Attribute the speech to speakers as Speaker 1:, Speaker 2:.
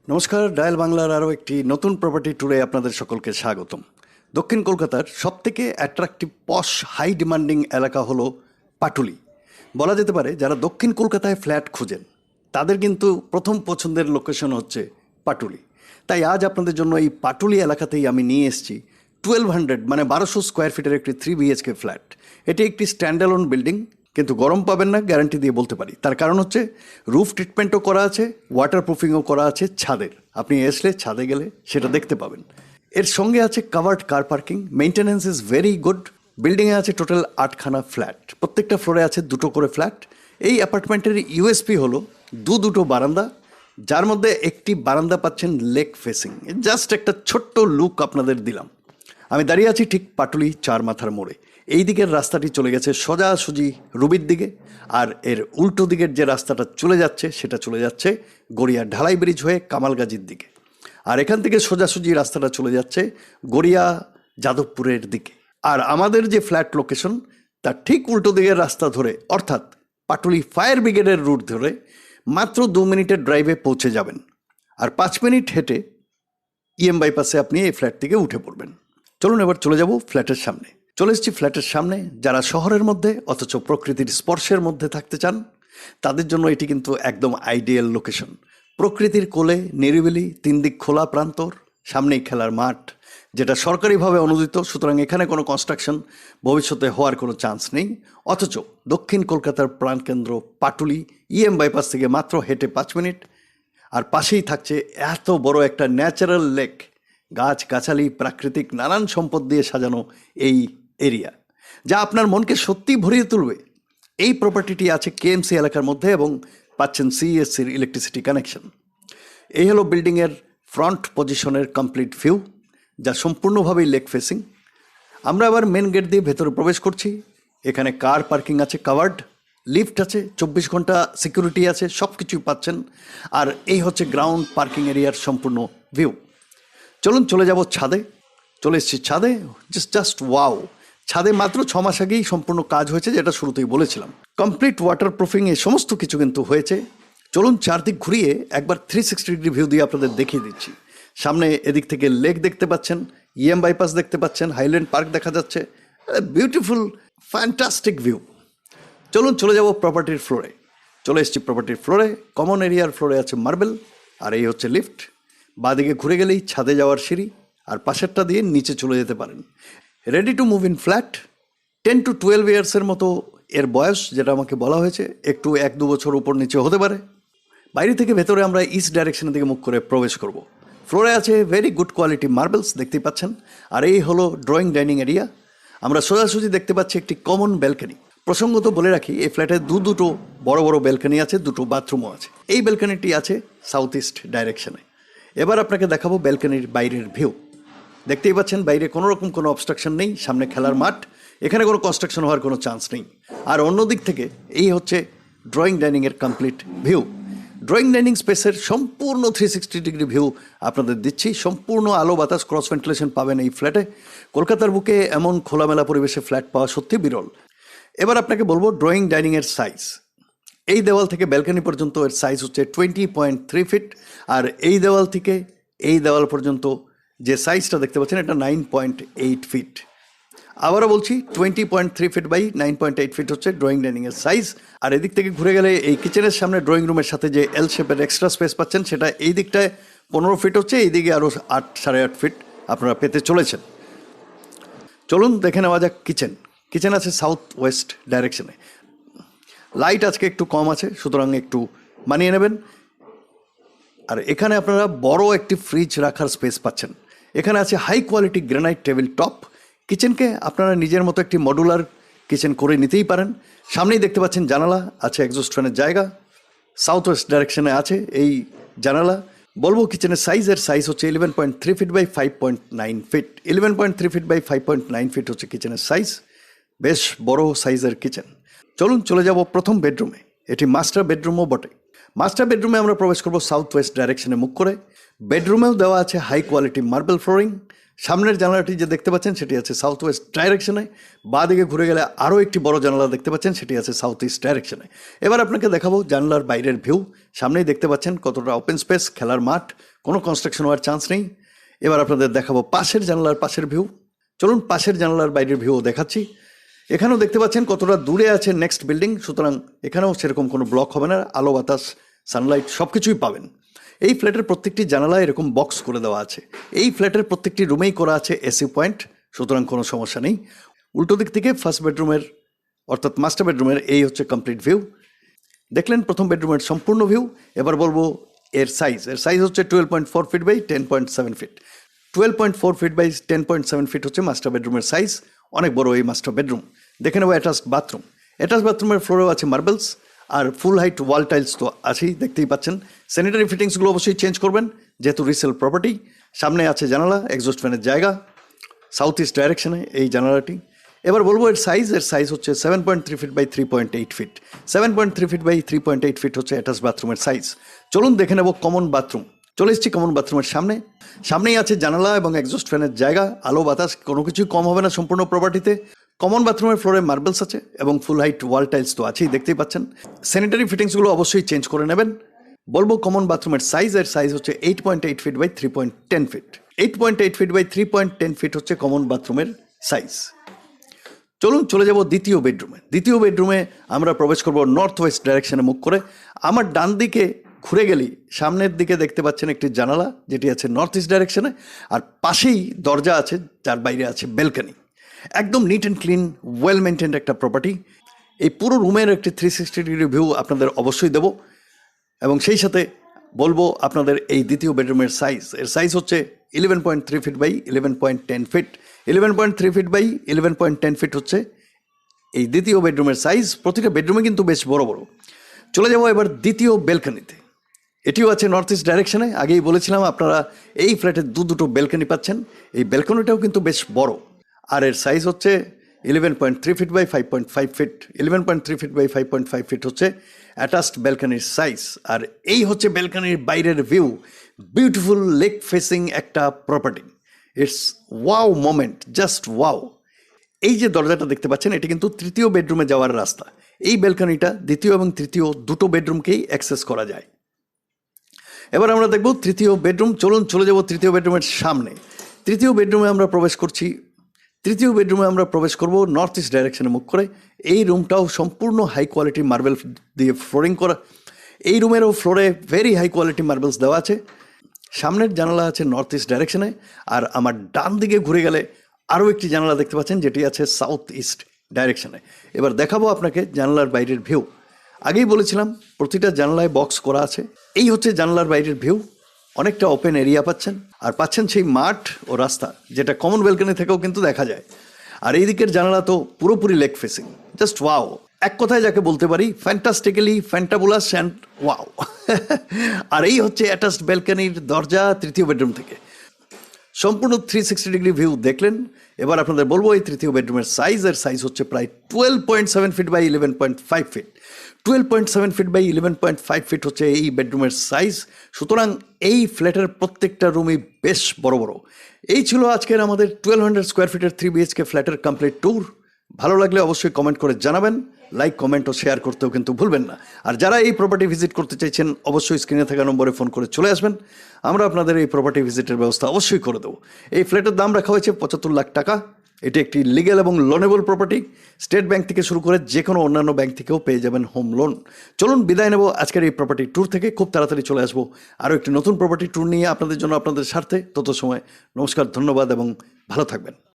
Speaker 1: নমস্কার, ডায়াল বাংলার আরও একটি নতুন প্রপার্টি ট্যুরে আপনাদের সকলকে স্বাগতম। দক্ষিণ কলকাতার সবথেকে অ্যাট্রাকটিভ পশ হাই ডিমান্ডিং এলাকা হলো পাটুলি। বলা যেতে পারে যারা দক্ষিণ কলকাতায় ফ্ল্যাট খুঁজেন তাদের কিন্তু প্রথম পছন্দের লোকেশন হচ্ছে পাটুলি। তাই আজ আপনাদের জন্য এই পাটুলি এলাকাতেই আমি নিয়ে এসেছি 1200 মানে 1200 স্কোয়ার ফিটের একটি 3 BHK ফ্ল্যাট। এটি একটি স্ট্যান্ডঅ্যালোন বিল্ডিং, কিন্তু গরম পাবেন না গ্যারান্টি দিয়ে বলতে পারি। তার কারণ হচ্ছে রুফ ট্রিটমেন্টও করা আছে, ওয়াটার প্রুফিংও করা আছে ছাদের। আপনি এসলে ছাদে গেলে সেটা দেখতে পাবেন। এর সঙ্গে আছে covered car parking, maintenance is very good. বিল্ডিংয়ে আছে টোটাল 8খানা ফ্ল্যাট, প্রত্যেকটা ফ্লোরে আছে 2টো করে ফ্ল্যাট। এই অ্যাপার্টমেন্টের ইউএসপি হলো দুটো বারান্দা, যার মধ্যে একটি বারান্দা পাচ্ছেন লেক ফেসিং। জাস্ট একটা ছোট্ট লুক আপনাদের দিলাম। আমি দাঁড়িয়ে আছি ঠিক পাটুলি 4 মাথার মোড়ে। এই দিকের রাস্তাটি চলে গেছে সোজাসুজি রুবির দিকে, আর এর উল্টো দিকের যে রাস্তাটা চলে যাচ্ছে সেটা চলে যাচ্ছে গড়িয়া ঢালাই ব্রিজ হয়ে কামালগাজির দিকে। আর এখান থেকে সোজাসুজি রাস্তাটা চলে যাচ্ছে গড়িয়া যাদবপুরের দিকে। আর আমাদের যে ফ্ল্যাট লোকেশন তার ঠিক উল্টো দিকের রাস্তা ধরে, অর্থাৎ পাটুলি ফায়ার ব্রিগেডের রুট ধরে মাত্র 2 মিনিটের ড্রাইভে পৌঁছে যাবেন। আর 5 মিনিট হেঁটে ইএম বাইপাসে আপনি এই ফ্ল্যাট থেকে উঠে পড়বেন। চলুন এবার চলে যাব ফ্ল্যাটের সামনে। চলে এসেছি ফ্ল্যাটের সামনে। যারা শহরের মধ্যে অথচ প্রকৃতির স্পর্শের মধ্যে থাকতে চান তাদের জন্য এটি কিন্তু একদম আইডিয়াল লোকেশন। প্রকৃতির কোলে নিরিবিলি, 3 দিক খোলা প্রান্তর, সামনেই খেলার মাঠ, যেটা সরকারিভাবে অনুমোদিত। সুতরাং এখানে কোনো কনস্ট্রাকশন ভবিষ্যতে হওয়ার কোনো চান্স নেই। অথচ দক্ষিণ কলকাতার প্রাণকেন্দ্র পাটুলি ইএম বাইপাস থেকে মাত্র হেঁটে 5 মিনিট। আর পাশেই থাকছে এত বড় একটা ন্যাচারাল লেক, গাছ গাছালি প্রাকৃতিক নানান সম্পদ দিয়ে সাজানো এই এরিয়া, যা আপনার মনকে সত্যি ভরিয়ে তুলবে। এই প্রপার্টিটি আছে কেএমসি এলাকার মধ্যে এবং পাচ্ছেন সিইএসসির ইলেকট্রিসিটি কানেকশন। এই হলো বিল্ডিংয়ের ফ্রন্ট পজিশনের কমপ্লিট ভিউ, যা সম্পূর্ণভাবেই লেক ফেসিং। আমরা আবার মেন গেট দিয়ে ভেতরে প্রবেশ করছি। এখানে কার পার্কিং আছে, কাভার্ড লিফট আছে, 24 ঘন্টা সিকিউরিটি আছে, সব কিছুই পাচ্ছেন। আর এই হচ্ছে গ্রাউন্ড পার্কিং এরিয়ার সম্পূর্ণ ভিউ। চলুন চলে যাব ছাদে। চলে এসেছি ছাদে। Just wow! ছাদে মাত্র 6 মাস আগেই সম্পূর্ণ কাজ হয়েছে, যেটা শুরুতেই বলেছিলাম। কমপ্লিট ওয়াটার প্রুফিং এ সমস্ত কিছু কিন্তু হয়েছে। চলুন চারদিক ঘুরিয়ে একবার 360 ডিগ্রি ভিউ দিয়ে আপনাদের দেখিয়ে দিচ্ছি। সামনে এদিক থেকে লেক দেখতে পাচ্ছেন, ইএম বাইপাস দেখতে পাচ্ছেন, হাইল্যান্ড পার্ক দেখা যাচ্ছে। Beautiful fantastic view. চলুন চলে যাব প্রপার্টির ফ্লোরে। চলে এসেছি প্রপার্টির ফ্লোরে। কমন এরিয়ার ফ্লোরে আছে মার্বেল, আর এই হচ্ছে লিফট। বাঁদিকে ঘুরে গেলেই ছাদে যাওয়ার সিঁড়ি, আর পাশেরটা দিয়ে নিচে চলে যেতে পারেন। Ready to move in flat. 10 to 12 ইয়ার্সের মতো এর বয়স, যেটা আমাকে বলা হয়েছে। একটু 1-2 বছর উপর নিচে হতে পারে। বাইরে থেকে ভেতরে আমরা ইস্ট ডাইরেকশনের দিকে মুখ করে প্রবেশ করব। ফ্লোরে আছে ভেরি গুড কোয়ালিটি মার্বেলস, দেখতেই পাচ্ছেন। আর এই হলো ড্রয়িং ডাইনিং এরিয়া। আমরা সোজাসুজি দেখতে পাচ্ছি একটি কমন ব্যালকনি। প্রসঙ্গত বলে রাখি, এই ফ্ল্যাটে দুটো বড় বড় ব্যালকনি আছে, 2টো বাথরুমও আছে। এই ব্যালকনিটি আছে সাউথ ইস্ট ডাইরেকশনে। এবার আপনাকে দেখাবো ব্যালকনির বাইরের ভিউ। দেখতেই পাচ্ছেন বাইরে কোনো রকম কোনো অবস্ট্রাকশন নেই। সামনে খেলার মাঠ, এখানে কোনো কনস্ট্রাকশন হওয়ার কোনো চান্স নেই। আর অন্য দিক থেকে এই হচ্ছে ড্রয়িং ডাইনিংয়ের কমপ্লিট ভিউ। ড্রয়িং ডাইনিং স্পেসের সম্পূর্ণ 360 ডিগ্রি ভিউ আপনাদের দিচ্ছি। সম্পূর্ণ আলো বাতাস ক্রস ভেন্টিলেশন পাবেন এই ফ্ল্যাটে। কলকাতার বুকে এমন খোলামেলা পরিবেশে ফ্ল্যাট পাওয়া সত্যি বিরল। এবার আপনাকে বলবো ড্রয়িং ডাইনিংয়ের সাইজ। এই দেওয়াল থেকে ব্যালকনি পর্যন্ত এর সাইজ হচ্ছে 20.3 ফিট। আর এই দেওয়াল থেকে এই দেওয়াল পর্যন্ত যে সাইজটা দেখতে পাচ্ছেন এটা 9.8 ফিট। আবারও বলছি, 20.3 ফিট বাই 9.8 ফিট হচ্ছে ড্রয়িং ডাইনিংয়ের সাইজ। আর এদিক থেকে ঘুরে গেলে এই কিচেনের সামনে ড্রয়িং রুমের সাথে যে এল শেপের এক্সট্রা স্পেস পাচ্ছেন, সেটা এই দিকটায় 15 ফিট হচ্ছে, এই দিকে আরও 8-8.5 ফিট আপনারা পেতে চলেছেন। চলুন দেখে নেওয়া যাক কিচেন। কিচেন আছে সাউথ ওয়েস্ট ডাইরেকশনে। লাইট আজকে একটু কম আছে, সুতরাং একটু মানিয়ে নেবেন। আর এখানে আপনারা বড় একটি ফ্রিজ রাখার স্পেস পাচ্ছেন। এখানে আছে high quality granite table top. কিচেনকে আপনারা নিজের মতো একটি মডুলার কিচেন করে নিতেই পারেন। সামনেই দেখতে পাচ্ছেন জানালা আছে, এক্সস্ট ফ্যানের জায়গা। সাউথ ওয়েস্ট ডাইরেকশনে আছে এই জানালা। বলবো কিচেনের সাইজ হচ্ছে 11.3 feet by 5.9 feet. 11.3 feet by 5.9 feet হচ্ছে কিচেনের সাইজ। বেশ বড় সাইজের কিচেন। চলুন চলে যাব প্রথম বেডরুমে। এটি মাস্টার বেডরুমও বটে। মাস্টার বেডরুমে আমরা প্রবেশ করব সাউথ ওয়েস্ট ডাইরেকশনে মুখ করে। বেডরুমেও দেওয়া আছে হাই কোয়ালিটি মার্বেল ফ্লোরিং। সামনের জানালাটি যে দেখতে পাচ্ছেন সেটি আছে সাউথ ওয়েস্ট ডাইরেকশনে, বাঁ দিকে ঘুরে গেলে আরও একটি বড় জানালা দেখতে পাচ্ছেন, সেটি আছে সাউথ ইস্ট ডাইরেকশনে। এবার আপনাকে দেখাবো জানলার বাইরের ভিউ। সামনেই দেখতে পাচ্ছেন কতটা ওপেন স্পেস, খেলার মাঠ, কোনো কনস্ট্রাকশন হওয়ার চান্স নেই। এবার আপনাদের দেখাবো পাশের জানলার পাশের ভিউ। চলুন পাশের জানলার বাইরের ভিউ দেখাচ্ছি। এখানেও দেখতে পাচ্ছেন কতটা দূরে আছে নেক্সট বিল্ডিং, সুতরাং এখানেও সেরকম কোনো ব্লক হবে না, আলো বাতাস সানলাইট সব কিছুই পাবেন। এই ফ্ল্যাটের প্রত্যেকটি জানালা এরকম বক্স করে দেওয়া আছে। এই ফ্ল্যাটের প্রত্যেকটি রুমেই করা আছে এসি পয়েন্ট, সুতরাং কোনো সমস্যা নেই। উল্টো দিক থেকে ফার্স্ট বেডরুমের অর্থাৎ মাস্টার বেডরুমের এই হচ্ছে কমপ্লিট ভিউ। দেখলেন প্রথম বেডরুমের সম্পূর্ণ ভিউ। এবার বলবো এর সাইজ হচ্ছে 12.4 feet by 10.7 feet. 12.4 feet by 10.7 feet হচ্ছে মাস্টার বেডরুমের সাইজ। অনেক বড় এই মাস্টার বেডরুম। দেখে নেবো অ্যাটাচড বাথরুম। অ্যাটাচ বাথরুমের ফ্লোরেও আছে মার্বেলস, আর ফুল হাইট ওয়াল টাইলস তো আছেই, দেখতেই পাচ্ছেন। স্যানিটারি ফিটিংসগুলো অবশ্যই চেঞ্জ করবেন যেহেতু রিসেল প্রপার্টি। সামনে আছে জানালা, এক্সস্ট ফ্যানের জায়গা, সাউথ ইস্ট ডাইরেকশনে এই জানালাটি। এবার বলবো এর সাইজ হচ্ছে 7.3 feet by 3.8 feet. 7.3 feet by 3.8 feet হচ্ছে অ্যাটাচ বাথরুমের সাইজ। চলুন দেখে নেব কমন বাথরুম। চলে এসেছি কমন বাথরুমের সামনেই আছে জানালা এবং এক্সস্ট ফ্যানের জায়গা, আলো বাতাস কোনো কিছুই কম হবে না সম্পূর্ণ প্রপার্টিতে। কমন বাথরুমের ফ্লোরে মার্বেলস আছে এবং ফুল হাইট ওয়াল টাইলস তো আছেই, দেখতেই পাচ্ছেন। স্যানিটারি ফিটিংসগুলো অবশ্যই চেঞ্জ করে নেবেন। বলবো কমন বাথরুমের সাইজ হচ্ছে 8.8 feet by 3.10 feet. 8.8 feet by 3.10 feet হচ্ছে কমন বাথরুমের সাইজ। চলুন চলে যাব দ্বিতীয় বেডরুমে আমরা প্রবেশ করব নর্থ ওয়েস্ট ডাইরেকশনে মুখ করে। আমার ডান দিকে ঘুরে গেলেই সামনের দিকে দেখতে পাচ্ছেন একটি জানালা যেটি আছে নর্থ ইস্ট ডাইরেকশনে, আর পাশেই দরজা আছে যার বাইরে আছে ব্যালকনি। একদম neat and clean, well maintained একটা প্রপার্টি। এই পুরো রুমের একটি 360 ডিগ্রি ভিউ আপনাদের অবশ্যই দেব, এবং সেই সাথে বলবো আপনাদের এই দ্বিতীয় বেডরুমের সাইজ হচ্ছে 11.3 feet by 11.10 feet. 11.3 feet by 11.10 feet হচ্ছে এই দ্বিতীয় বেডরুমের সাইজ। প্রতিটা বেডরুমে কিন্তু বেশ বড় বড়। চলে যাব এবার দ্বিতীয় ব্যালকনিতে। এটিও আছে নর্থ ইস্ট ডাইরেকশনে। আগেই বলেছিলাম আপনারা এই ফ্ল্যাটে দুটো ব্যালকনি পাচ্ছেন। এই ব্যালকনিটাও কিন্তু বেশ বড়, আর এর সাইজ হচ্ছে 11.3 feet by 5.5 feet. 11.3 feet by 5.5 feet হচ্ছে অ্যাটাচড ব্যালকনির সাইজ। আর এই হচ্ছে ব্যালকনির বাইরের ভিউ। বিউটিফুল লেক ফেসিং একটা property. It's wow moment, just wow. এই যে দরজাটা দেখতে পাচ্ছেন এটি কিন্তু তৃতীয় বেডরুমে যাওয়ার রাস্তা। এই ব্যালকনিটা দ্বিতীয় এবং তৃতীয় দুটো বেডরুমকেই অ্যাক্সেস করা যায়। এবার আমরা দেখব তৃতীয় বেডরুম। চলুন চলে যাব তৃতীয় বেডরুমের সামনে। তৃতীয় বেডরুমে আমরা প্রবেশ করব নর্থ ইস্ট ডাইরেকশনে মুখ করে। এই রুমটাও সম্পূর্ণ হাই কোয়ালিটি মার্বেল দিয়ে ফ্লোরিং করা। এই রুমেরও ফ্লোরে ভেরি হাই কোয়ালিটি মার্বেলস দেওয়া আছে। সামনের জানালা আছে নর্থ ইস্ট ডাইরেকশনে, আর আমার ডান দিকে ঘুরে গেলে আরও একটি জানালা দেখতে পাচ্ছেন যেটি আছে সাউথ ইস্ট ডাইরেকশনে। এবার দেখাবো আপনাকে জানালার বাইরের ভিউ। আগেই বলেছিলাম প্রতিটা জানালায় বক্স করা আছে। এই হচ্ছে জানালার বাইরের ভিউ। অনেকটা ওপেন এরিয়া পাচ্ছেন, আর পাচ্ছেন সেই মাঠ ও রাস্তা যেটা কমন ব্যালকনি থেকেও কিন্তু দেখা যায়। আর এই দিকের জানালা তো পুরোপুরি লেক ফেসিং, জাস্ট ওয়াও। এক কথায় যাকে বলতে পারি ফ্যান্টাস্টিক্যালি ফ্যান্টাবুলাস অ্যান্ড ওয়াও। আর এই হচ্ছে অ্যাটাচড ব্যালকনির দরজা তৃতীয় বেডরুম থেকে। সম্পূর্ণ 360 ডিগ্রি ভিউ দেখলেন। এবার আপনাদের বলবো এই তৃতীয় বেডরুমের সাইজ হচ্ছে প্রায় 12.7 feet by 11.5 feet. 12.7 feet by 11.5 feet হচ্ছে এই বেডরুমের সাইজ। সুতরাং এই ফ্ল্যাটের প্রত্যেকটা রুমই বেশ বড় বড়। এই ছিল আজকের আমাদের 1200 স্কোয়ার ফিটের 3 BHK ফ্ল্যাটের কমপ্লিট ট্যুর। ভালো লাগলে অবশ্যই কমেন্ট করে জানাবেন। লাইক, কমেন্ট ও শেয়ার করতেও কিন্তু ভুলবেন না। আর যারা এই প্রপার্টি ভিজিট করতে চাইছেন অবশ্যই স্ক্রিনে থাকা নম্বরে ফোন করে চলে আসবেন। আমরা আপনাদের এই প্রপার্টি ভিজিটের ব্যবস্থা অবশ্যই করে দেবো। এই ফ্ল্যাটের দাম রাখা হয়েছে 75 লাখ টাকা। এটি একটি লিগ্যাল এবং লোনেবল প্রপার্টি। স্টেট ব্যাংক থেকে শুরু করে যে কোনো অন্যান্য ব্যাংক থেকেও পেয়ে যাবেন হোম লোন। চলুন বিদায় নেব আজকের এই প্রপার্টি ট্যুর থেকে। খুব তাড়াতাড়ি চলে আসবো আরও একটি নতুন প্রপার্টি ট্যুর নিয়ে আপনাদের জন্য, আপনাদের স্বার্থে। তত সময় নমস্কার, ধন্যবাদ এবং ভালো থাকবেন।